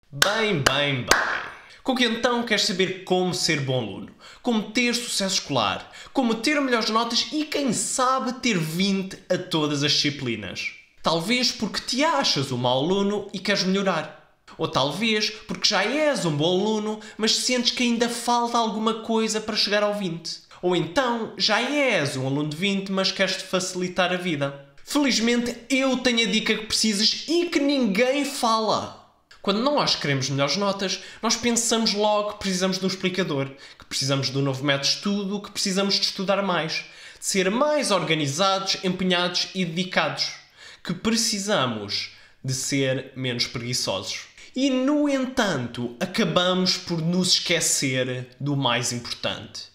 Bem. Com que então queres saber como ser bom aluno? Como ter sucesso escolar? Como ter melhores notas e, quem sabe, ter 20 a todas as disciplinas? Talvez porque te achas um mau aluno e queres melhorar. Ou talvez porque já és um bom aluno, mas sentes que ainda falta alguma coisa para chegar ao 20. Ou então já és um aluno de 20, mas queres-te facilitar a vida. Felizmente eu tenho a dica que precisas e que ninguém fala. Quando nós queremos melhores notas, nós pensamos logo que precisamos de um explicador, que precisamos de um novo método de estudo, que precisamos de estudar mais, de ser mais organizados, empenhados e dedicados, que precisamos de ser menos preguiçosos. E, no entanto, acabamos por nos esquecer do mais importante.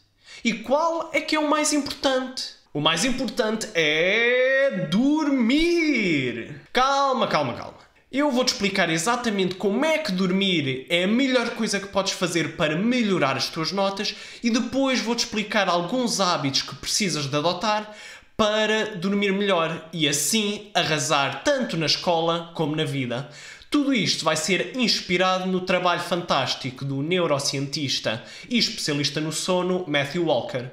E qual é que é o mais importante? O mais importante é dormir! Calma. Eu vou-te explicar exatamente como é que dormir é a melhor coisa que podes fazer para melhorar as tuas notas e depois vou-te explicar alguns hábitos que precisas de adotar para dormir melhor e assim arrasar tanto na escola como na vida. Tudo isto vai ser inspirado no trabalho fantástico do neurocientista e especialista no sono Matthew Walker.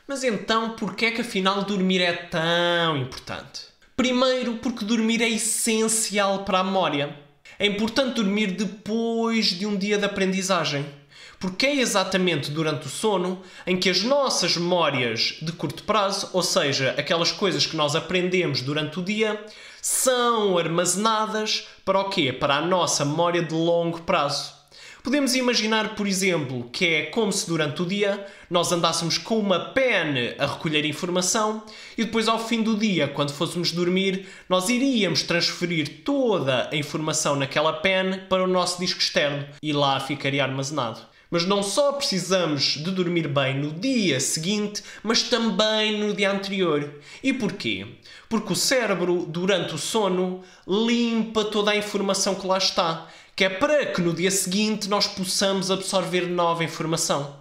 Mas então, porquê é que afinal dormir é tão importante? Primeiro, porque dormir é essencial para a memória. É importante dormir depois de um dia de aprendizagem, porque é exatamente durante o sono em que as nossas memórias de curto prazo, ou seja, aquelas coisas que nós aprendemos durante o dia, são armazenadas para o quê? Para a nossa memória de longo prazo. Podemos imaginar, por exemplo, que é como se durante o dia nós andássemos com uma pen a recolher informação e depois ao fim do dia, quando fôssemos dormir, nós iríamos transferir toda a informação naquela pen para o nosso disco externo e lá ficaria armazenado. Mas não só precisamos de dormir bem no dia seguinte, mas também no dia anterior. E porquê? Porque o cérebro, durante o sono, limpa toda a informação que lá está, que é para que no dia seguinte nós possamos absorver nova informação.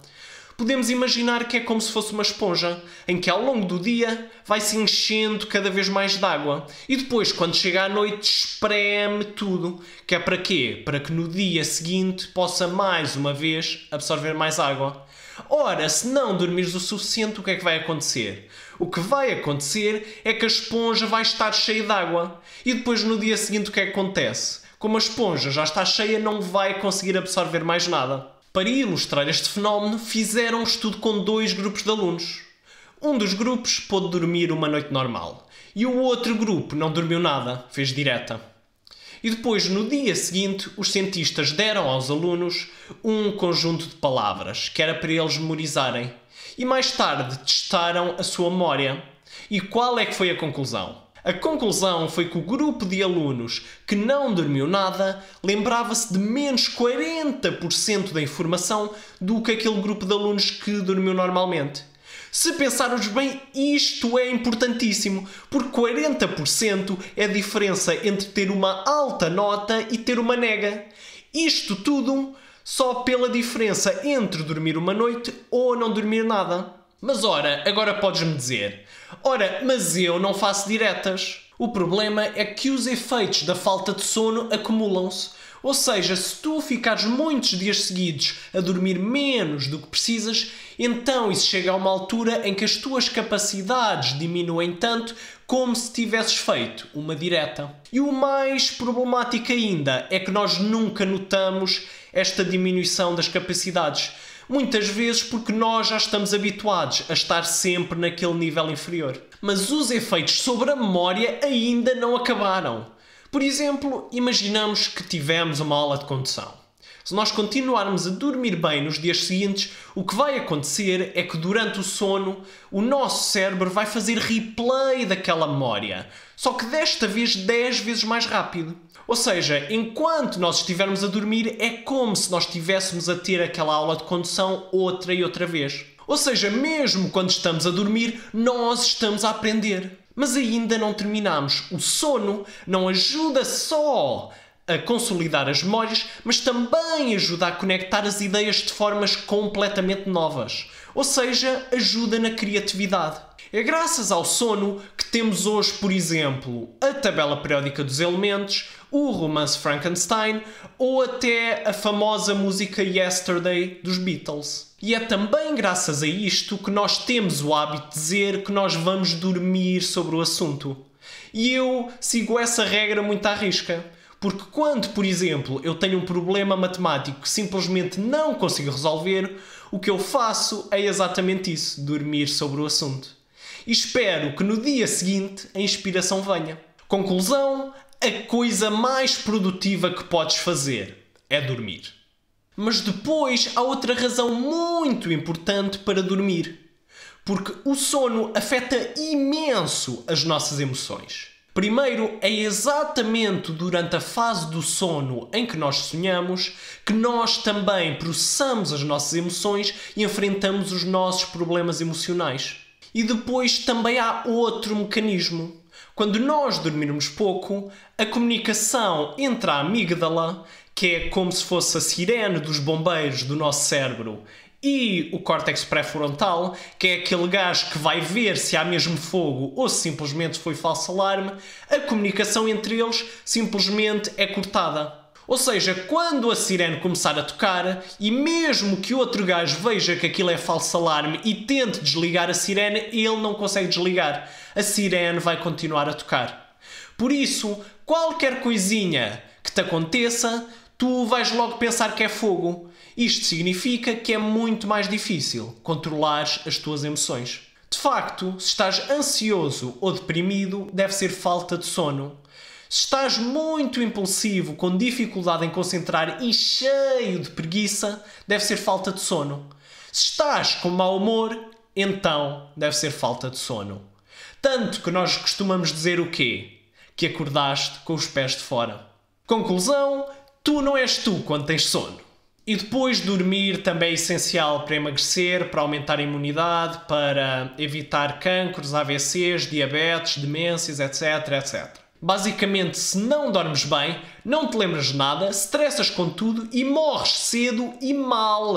Podemos imaginar que é como se fosse uma esponja, em que ao longo do dia vai se enchendo cada vez mais de água e depois, quando chega à noite, espreme tudo. Que é para quê? Para que no dia seguinte possa mais uma vez absorver mais água. Ora, se não dormires o suficiente, o que é que vai acontecer? O que vai acontecer é que a esponja vai estar cheia de água e depois no dia seguinte o que é que acontece? Como a esponja já está cheia, não vai conseguir absorver mais nada. Para ilustrar este fenómeno, fizeram um estudo com 2 grupos de alunos. Um dos grupos pôde dormir uma noite normal e o outro grupo não dormiu nada, fez direta. E depois, no dia seguinte, os cientistas deram aos alunos um conjunto de palavras que era para eles memorizarem e mais tarde testaram a sua memória. E qual é que foi a conclusão? A conclusão foi que o grupo de alunos que não dormiu nada lembrava-se de menos 40% da informação do que aquele grupo de alunos que dormiu normalmente. Se pensarmos bem, isto é importantíssimo, porque 40% é a diferença entre ter uma alta nota e ter uma nega. Isto tudo só pela diferença entre dormir uma noite ou não dormir nada. Mas ora, agora podes-me dizer, mas eu não faço diretas. O problema é que os efeitos da falta de sono acumulam-se. Ou seja, se tu ficares muitos dias seguidos a dormir menos do que precisas, então isso chega a uma altura em que as tuas capacidades diminuem tanto como se tivesses feito uma direta. E o mais problemático ainda é que nós nunca notamos esta diminuição das capacidades. Muitas vezes porque nós já estamos habituados a estar sempre naquele nível inferior. Mas os efeitos sobre a memória ainda não acabaram. Por exemplo, imaginamos que tivemos uma aula de condução. Se nós continuarmos a dormir bem nos dias seguintes, o que vai acontecer é que durante o sono o nosso cérebro vai fazer replay daquela memória, só que desta vez 10 vezes mais rápido. Ou seja, enquanto nós estivermos a dormir, é como se nós estivéssemos a ter aquela aula de condução outra e outra vez. Ou seja, mesmo quando estamos a dormir, nós estamos a aprender. Mas ainda não terminamos. O sono não ajuda só a consolidar as memórias, mas também ajuda a conectar as ideias de formas completamente novas. Ou seja, ajuda na criatividade. É graças ao sono que temos hoje, por exemplo, a tabela periódica dos elementos, o romance Frankenstein ou até a famosa música Yesterday dos Beatles. E é também graças a isto que nós temos o hábito de dizer que nós vamos dormir sobre o assunto. E eu sigo essa regra muito à risca. Porque quando, por exemplo, eu tenho um problema matemático que simplesmente não consigo resolver, o que eu faço é exatamente isso, dormir sobre o assunto. E espero que no dia seguinte a inspiração venha. Conclusão, a coisa mais produtiva que podes fazer é dormir. Mas depois há outra razão muito importante para dormir. Porque o sono afeta imenso as nossas emoções. Primeiro, é exatamente durante a fase do sono em que nós sonhamos que nós também processamos as nossas emoções e enfrentamos os nossos problemas emocionais. E depois também há outro mecanismo. Quando nós dormirmos pouco, a comunicação entre a amígdala, que é como se fosse a sirene dos bombeiros do nosso cérebro, e o córtex pré-frontal, que é aquele gás que vai ver se há mesmo fogo ou se simplesmente foi falso alarme, a comunicação entre eles simplesmente é cortada. Ou seja, quando a sirene começar a tocar, e mesmo que outro gajo veja que aquilo é falso alarme e tente desligar a sirene, ele não consegue desligar. A sirene vai continuar a tocar. Por isso, qualquer coisinha que te aconteça, tu vais logo pensar que é fogo. Isto significa que é muito mais difícil controlares as tuas emoções. De facto, se estás ansioso ou deprimido, deve ser falta de sono. Se estás muito impulsivo, com dificuldade em concentrar e cheio de preguiça, deve ser falta de sono. Se estás com mau humor, então deve ser falta de sono. Tanto que nós costumamos dizer o quê? Que acordaste com os pés de fora. Conclusão, tu não és tu quando tens sono. E depois dormir também é essencial para emagrecer, para aumentar a imunidade, para evitar cancros, AVCs, diabetes, demências, etc, etc. Basicamente, se não dormes bem, não te lembras de nada, estressas com tudo e morres cedo e mal.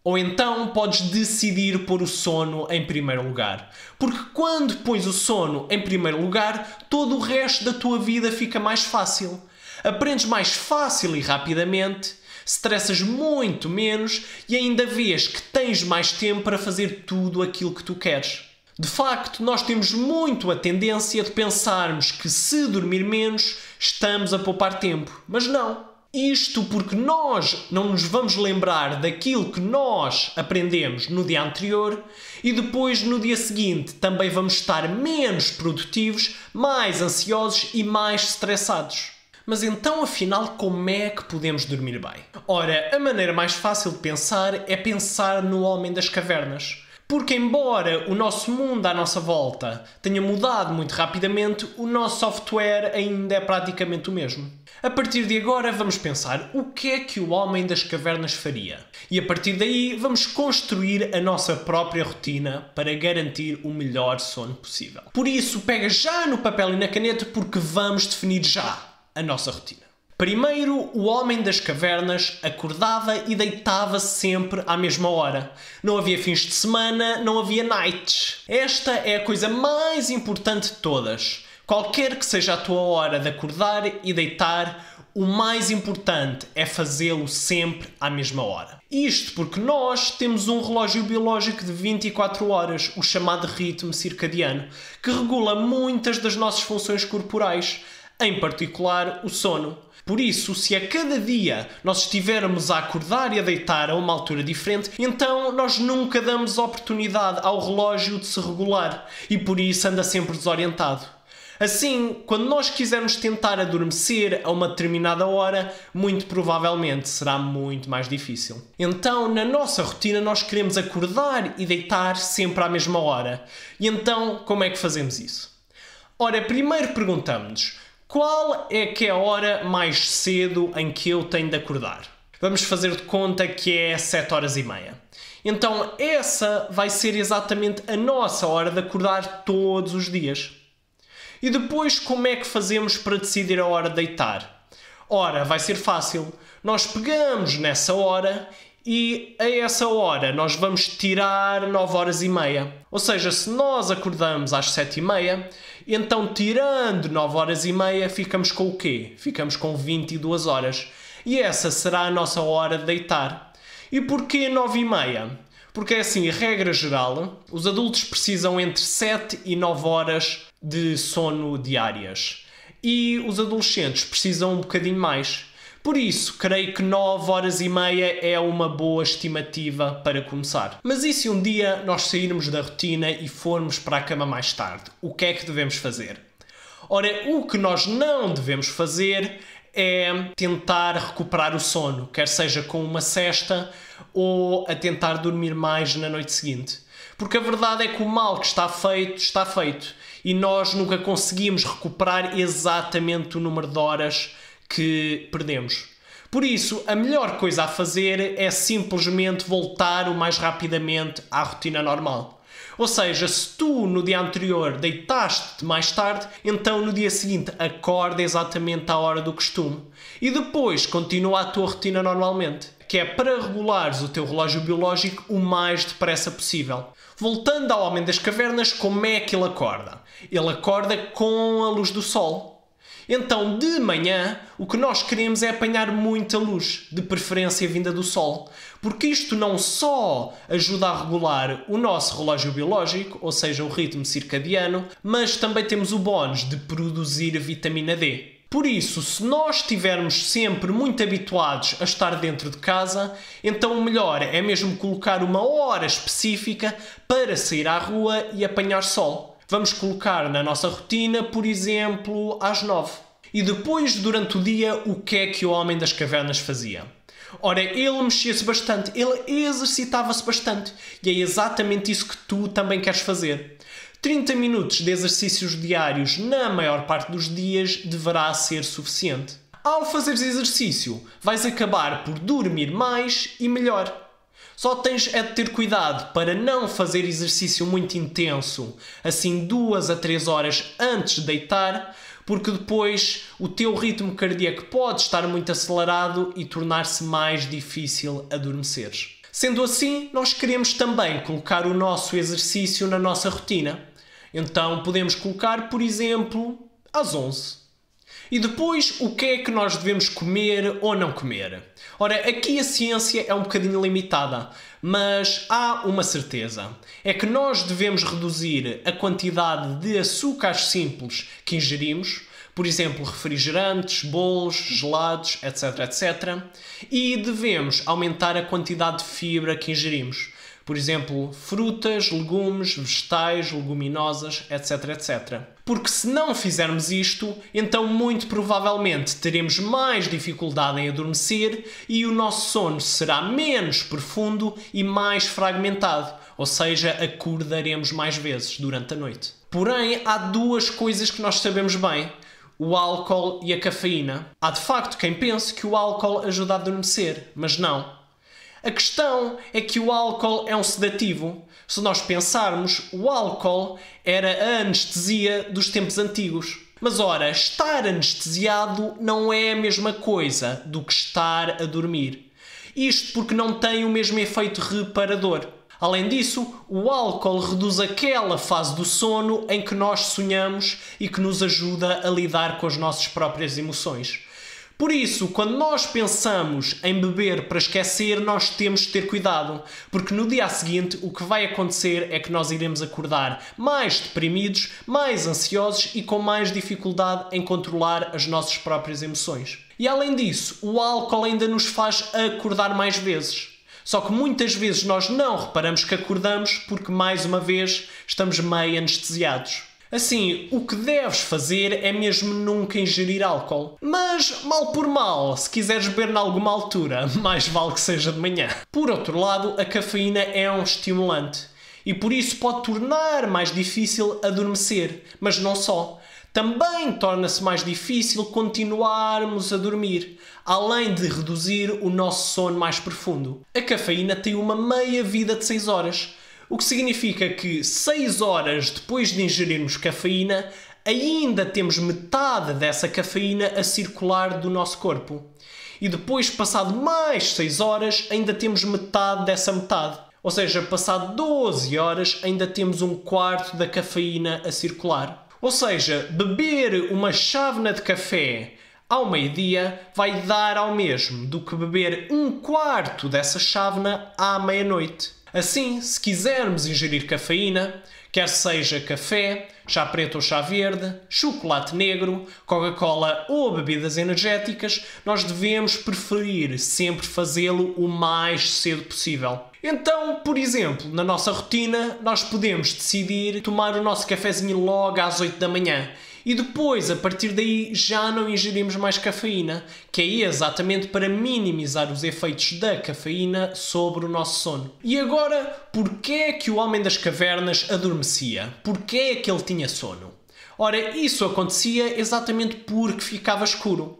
Ou então podes decidir pôr o sono em primeiro lugar. Porque quando pões o sono em primeiro lugar, todo o resto da tua vida fica mais fácil. Aprendes mais fácil e rapidamente, estressas muito menos e ainda vês que tens mais tempo para fazer tudo aquilo que tu queres. De facto, nós temos muito a tendência de pensarmos que se dormir menos, estamos a poupar tempo. Mas não. Isto porque nós não nos vamos lembrar daquilo que nós aprendemos no dia anterior e depois no dia seguinte também vamos estar menos produtivos, mais ansiosos e mais estressados. Mas então, afinal, como é que podemos dormir bem? Ora, a maneira mais fácil de pensar é pensar no homem das cavernas. Porque embora o nosso mundo à nossa volta tenha mudado muito rapidamente, o nosso software ainda é praticamente o mesmo. A partir de agora vamos pensar o que é que o homem das cavernas faria. E a partir daí vamos construir a nossa própria rotina para garantir o melhor sono possível. Por isso, pega já no papel e na caneta porque vamos definir já a nossa rotina. Primeiro, o homem das cavernas acordava e deitava sempre à mesma hora. Não havia fins de semana, não havia nights. Esta é a coisa mais importante de todas. Qualquer que seja a tua hora de acordar e deitar, o mais importante é fazê-lo sempre à mesma hora. Isto porque nós temos um relógio biológico de 24 horas, o chamado ritmo circadiano, que regula muitas das nossas funções corporais, em particular o sono. Por isso, se a cada dia nós estivermos a acordar e a deitar a uma altura diferente, então nós nunca damos oportunidade ao relógio de se regular e por isso anda sempre desorientado. Assim, quando nós quisermos tentar adormecer a uma determinada hora, muito provavelmente será muito mais difícil. Então, na nossa rotina, nós queremos acordar e deitar sempre à mesma hora. E então, como é que fazemos isso? Ora, primeiro perguntamos-nos: qual é que é a hora mais cedo em que eu tenho de acordar? Vamos fazer de conta que é 7h30. Então essa vai ser exatamente a nossa hora de acordar todos os dias. E depois como é que fazemos para decidir a hora de deitar? Ora, vai ser fácil. Nós pegamos nessa hora e a essa hora nós vamos tirar 9h30. Ou seja, se nós acordamos às 7h30, Então, tirando 9 horas e meia, ficamos com o quê? Ficamos com 22 horas. E essa será a nossa hora de deitar. E porquê 9 e meia? Porque é assim, regra geral, os adultos precisam entre 7 e 9 horas de sono diárias. E os adolescentes precisam um bocadinho mais. Por isso, creio que 9 horas e meia é uma boa estimativa para começar. Mas e se um dia nós sairmos da rotina e formos para a cama mais tarde? O que é que devemos fazer? Ora, o que nós não devemos fazer é tentar recuperar o sono, quer seja com uma sesta ou a tentar dormir mais na noite seguinte. Porque a verdade é que o mal que está feito. E nós nunca conseguimos recuperar exatamente o número de horas que perdemos. Por isso, a melhor coisa a fazer é simplesmente voltar o mais rapidamente à rotina normal. Ou seja, se tu no dia anterior deitaste-te mais tarde, então no dia seguinte acorda exatamente à hora do costume. E depois continua a tua rotina normalmente, que é para regulares o teu relógio biológico o mais depressa possível. Voltando ao Homem das Cavernas, como é que ele acorda? Ele acorda com a luz do sol. Então, de manhã, o que nós queremos é apanhar muita luz, de preferência vinda do sol, porque isto não só ajuda a regular o nosso relógio biológico, ou seja, o ritmo circadiano, mas também temos o bónus de produzir vitamina D. Por isso, se nós estivermos sempre muito habituados a estar dentro de casa, então o melhor é mesmo colocar uma hora específica para sair à rua e apanhar sol. Vamos colocar na nossa rotina, por exemplo, às 9. E depois, durante o dia, o que é que o Homem das Cavernas fazia? Ora, ele mexia-se bastante, ele exercitava-se bastante. E é exatamente isso que tu também queres fazer. 30 minutos de exercícios diários na maior parte dos dias deverá ser suficiente. Ao fazeres exercício, vais acabar por dormir mais e melhor. Só tens é de ter cuidado para não fazer exercício muito intenso, assim 2 a 3 horas antes de deitar, porque depois o teu ritmo cardíaco pode estar muito acelerado e tornar-se mais difícil adormeceres. Sendo assim, nós queremos também colocar o nosso exercício na nossa rotina. Então podemos colocar, por exemplo, às 11. E depois, o que é que nós devemos comer ou não comer? Ora, aqui a ciência é um bocadinho limitada, mas há uma certeza. É que nós devemos reduzir a quantidade de açúcares simples que ingerimos, por exemplo, refrigerantes, bolos, gelados, etc, etc. E devemos aumentar a quantidade de fibra que ingerimos. Por exemplo, frutas, legumes, vegetais, leguminosas, etc, etc. Porque se não fizermos isto, então muito provavelmente teremos mais dificuldade em adormecer e o nosso sono será menos profundo e mais fragmentado, ou seja, acordaremos mais vezes durante a noite. Porém, há 2 coisas que nós sabemos bem: o álcool e a cafeína. Há de facto quem pense que o álcool ajuda a adormecer, mas não. A questão é que o álcool é um sedativo. Se nós pensarmos, o álcool era a anestesia dos tempos antigos. Mas ora, estar anestesiado não é a mesma coisa do que estar a dormir. Isto porque não tem o mesmo efeito reparador. Além disso, o álcool reduz aquela fase do sono em que nós sonhamos e que nos ajuda a lidar com as nossas próprias emoções. Por isso, quando nós pensamos em beber para esquecer, nós temos de ter cuidado, porque no dia seguinte o que vai acontecer é que nós iremos acordar mais deprimidos, mais ansiosos e com mais dificuldade em controlar as nossas próprias emoções. E além disso, o álcool ainda nos faz acordar mais vezes. Só que muitas vezes nós não reparamos que acordamos porque, mais uma vez, estamos meio anestesiados. Assim, o que deves fazer é mesmo nunca ingerir álcool. Mas, mal por mal, se quiseres beber em alguma altura, mais vale que seja de manhã. Por outro lado, a cafeína é um estimulante e por isso pode tornar mais difícil adormecer, mas não só. Também torna-se mais difícil continuarmos a dormir, além de reduzir o nosso sono mais profundo. A cafeína tem uma meia-vida de 6 horas. O que significa que 6 horas depois de ingerirmos cafeína, ainda temos metade dessa cafeína a circular do nosso corpo. E depois, passado mais 6 horas, ainda temos metade dessa metade. Ou seja, passado 12 horas, ainda temos 1/4 da cafeína a circular. Ou seja, beber uma chávena de café ao meio-dia vai dar ao mesmo do que beber um quarto dessa chávena à meia-noite. Assim, se quisermos ingerir cafeína, quer seja café, chá preto ou chá verde, chocolate negro, Coca-Cola ou bebidas energéticas, nós devemos preferir sempre fazê-lo o mais cedo possível. Então, por exemplo, na nossa rotina, nós podemos decidir tomar o nosso cafezinho logo às 8 da manhã e depois, a partir daí, já não ingerimos mais cafeína, que é exatamente para minimizar os efeitos da cafeína sobre o nosso sono. E agora, porquê é que o homem das cavernas adormecia? Porquê é que ele tinha sono? Ora, isso acontecia exatamente porque ficava escuro.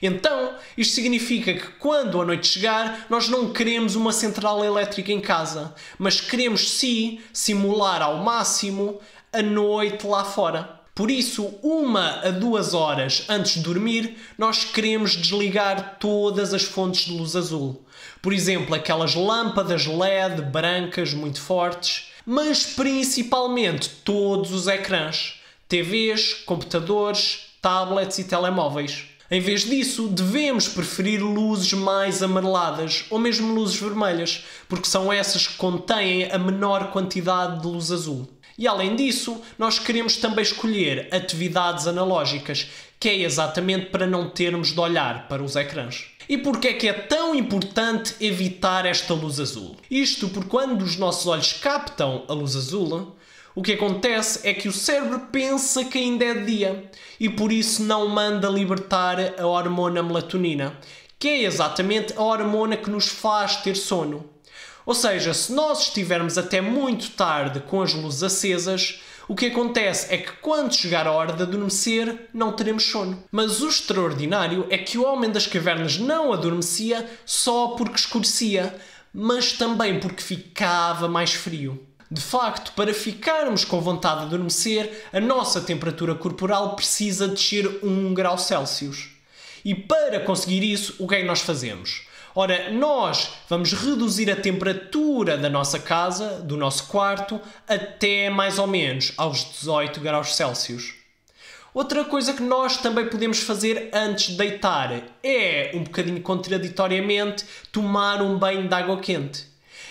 Então, isto significa que quando a noite chegar, nós não queremos uma central elétrica em casa, mas queremos sim simular ao máximo a noite lá fora. Por isso, 1 a 2 horas antes de dormir, nós queremos desligar todas as fontes de luz azul. Por exemplo, aquelas lâmpadas LED brancas muito fortes, mas principalmente todos os ecrãs, TVs, computadores, tablets e telemóveis. Em vez disso, devemos preferir luzes mais amareladas ou mesmo luzes vermelhas, porque são essas que contêm a menor quantidade de luz azul. E além disso, nós queremos também escolher atividades analógicas, que é exatamente para não termos de olhar para os ecrãs. E porquê é que é tão importante evitar esta luz azul? Isto porque quando os nossos olhos captam a luz azul, o que acontece é que o cérebro pensa que ainda é dia e por isso não manda libertar a hormona melatonina, que é exatamente a hormona que nos faz ter sono. Ou seja, se nós estivermos até muito tarde com as luzes acesas, o que acontece é que quando chegar a hora de adormecer, não teremos sono. Mas o extraordinário é que o homem das cavernas não adormecia só porque escurecia, mas também porque ficava mais frio. De facto, para ficarmos com vontade de adormecer, a nossa temperatura corporal precisa descer 1 grau Celsius. E para conseguir isso, o que é que nós fazemos? Ora, nós vamos reduzir a temperatura da nossa casa, do nosso quarto, até mais ou menos aos 18 graus Celsius. Outra coisa que nós também podemos fazer antes de deitar é, um bocadinho contraditoriamente, tomar um banho de água quente.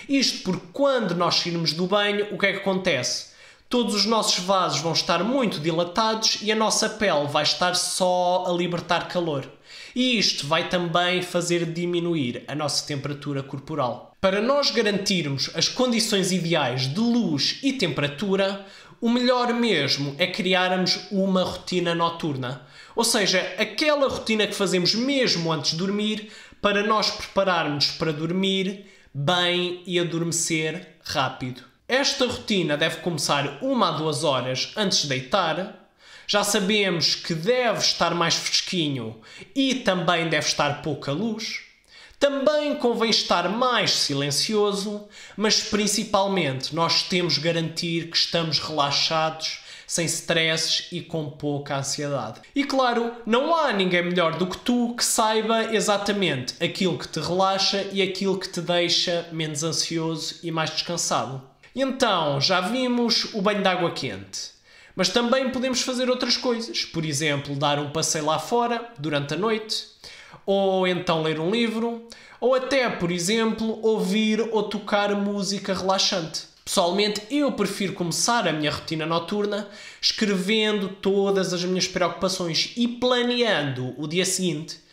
Isto porque quando nós sairmos do banho, o que é que acontece? Todos os nossos vasos vão estar muito dilatados e a nossa pele vai estar só a libertar calor. E isto vai também fazer diminuir a nossa temperatura corporal. Para nós garantirmos as condições ideais de luz e temperatura, o melhor mesmo é criarmos uma rotina noturna. Ou seja, aquela rotina que fazemos mesmo antes de dormir para nós prepararmos para dormir bem e adormecer rápido. Esta rotina deve começar 1 a 2 horas antes de deitar. Já sabemos que deve estar mais fresquinho e também deve estar pouca luz. Também convém estar mais silencioso, mas principalmente nós temos de garantir que estamos relaxados, sem stresses e com pouca ansiedade. E claro, não há ninguém melhor do que tu que saiba exatamente aquilo que te relaxa e aquilo que te deixa menos ansioso e mais descansado. Então, já vimos o banho de água quente. Mas também podemos fazer outras coisas. Por exemplo, dar um passeio lá fora durante a noite. Ou então ler um livro. Ou até, por exemplo, ouvir ou tocar música relaxante. Pessoalmente, eu prefiro começar a minha rotina noturna escrevendo todas as minhas preocupações e planeando o dia seguinte.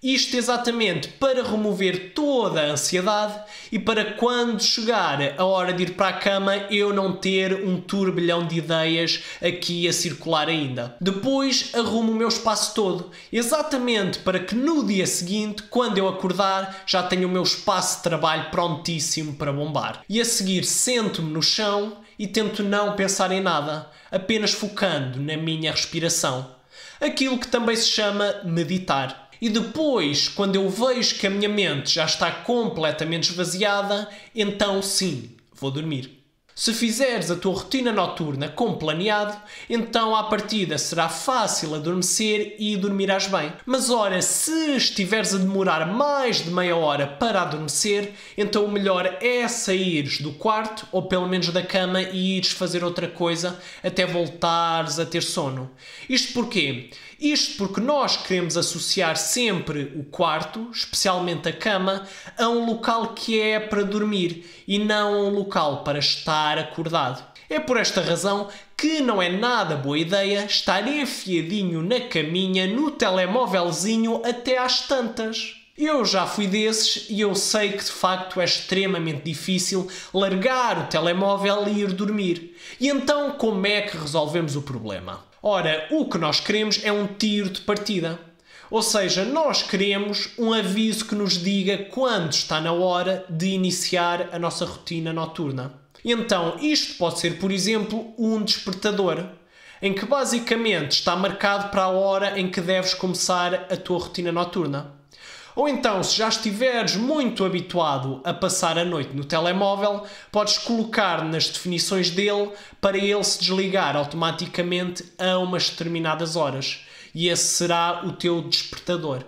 Isto exatamente para remover toda a ansiedade e para quando chegar a hora de ir para a cama eu não ter um turbilhão de ideias aqui a circular ainda. Depois arrumo o meu espaço todo, exatamente para que no dia seguinte, quando eu acordar, já tenha o meu espaço de trabalho prontíssimo para bombar. E a seguir sento-me no chão e tento não pensar em nada, apenas focando na minha respiração. Aquilo que também se chama meditar. E depois, quando eu vejo que a minha mente já está completamente esvaziada, então sim, vou dormir. Se fizeres a tua rotina noturna como planeado, então à partida será fácil adormecer e dormirás bem. Mas ora, se estiveres a demorar mais de meia hora para adormecer, então o melhor é saíres do quarto ou pelo menos da cama e ires fazer outra coisa até voltares a ter sono. Isto porquê? Isto porque nós queremos associar sempre o quarto, especialmente a cama, a um local que é para dormir e não a um local para estar acordado. É por esta razão que não é nada boa ideia estar enfiadinho na caminha, no telemóvelzinho até às tantas. Eu já fui desses e eu sei que de facto é extremamente difícil largar o telemóvel e ir dormir. E então como é que resolvemos o problema? Ora, o que nós queremos é um tiro de partida. Ou seja, nós queremos um aviso que nos diga quando está na hora de iniciar a nossa rotina noturna. Então, isto pode ser, por exemplo, um despertador, em que basicamente está marcado para a hora em que deves começar a tua rotina noturna. Ou então, se já estiveres muito habituado a passar a noite no telemóvel, podes colocar nas definições dele para ele se desligar automaticamente a umas determinadas horas. E esse será o teu despertador.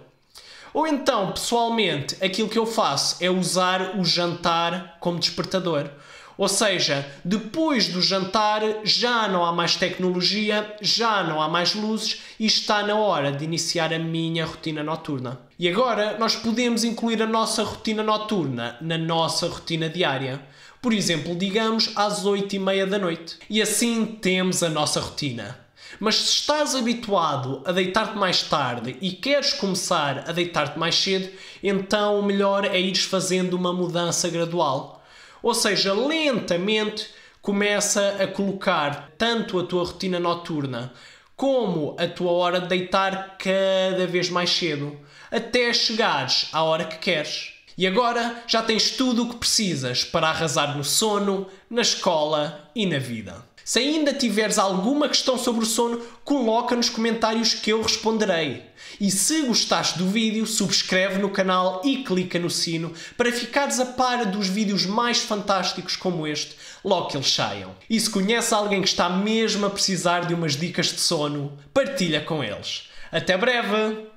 Ou então, pessoalmente, aquilo que eu faço é usar o jantar como despertador. Ou seja, depois do jantar já não há mais tecnologia, já não há mais luzes e está na hora de iniciar a minha rotina noturna. E agora nós podemos incluir a nossa rotina noturna na nossa rotina diária. Por exemplo, digamos às 8h30 da noite. E assim temos a nossa rotina. Mas se estás habituado a deitar-te mais tarde e queres começar a deitar-te mais cedo, então o melhor é ires fazendo uma mudança gradual. Ou seja, lentamente começa a colocar tanto a tua rotina noturna como a tua hora de deitar cada vez mais cedo, até chegares à hora que queres. E agora já tens tudo o que precisas para arrasar no sono, na escola e na vida. Se ainda tiveres alguma questão sobre o sono, coloca nos comentários que eu responderei. E se gostaste do vídeo, subscreve no canal e clica no sino para ficares a par dos vídeos mais fantásticos como este, logo que eles saiam. E se conheces alguém que está mesmo a precisar de umas dicas de sono, partilha com eles. Até breve!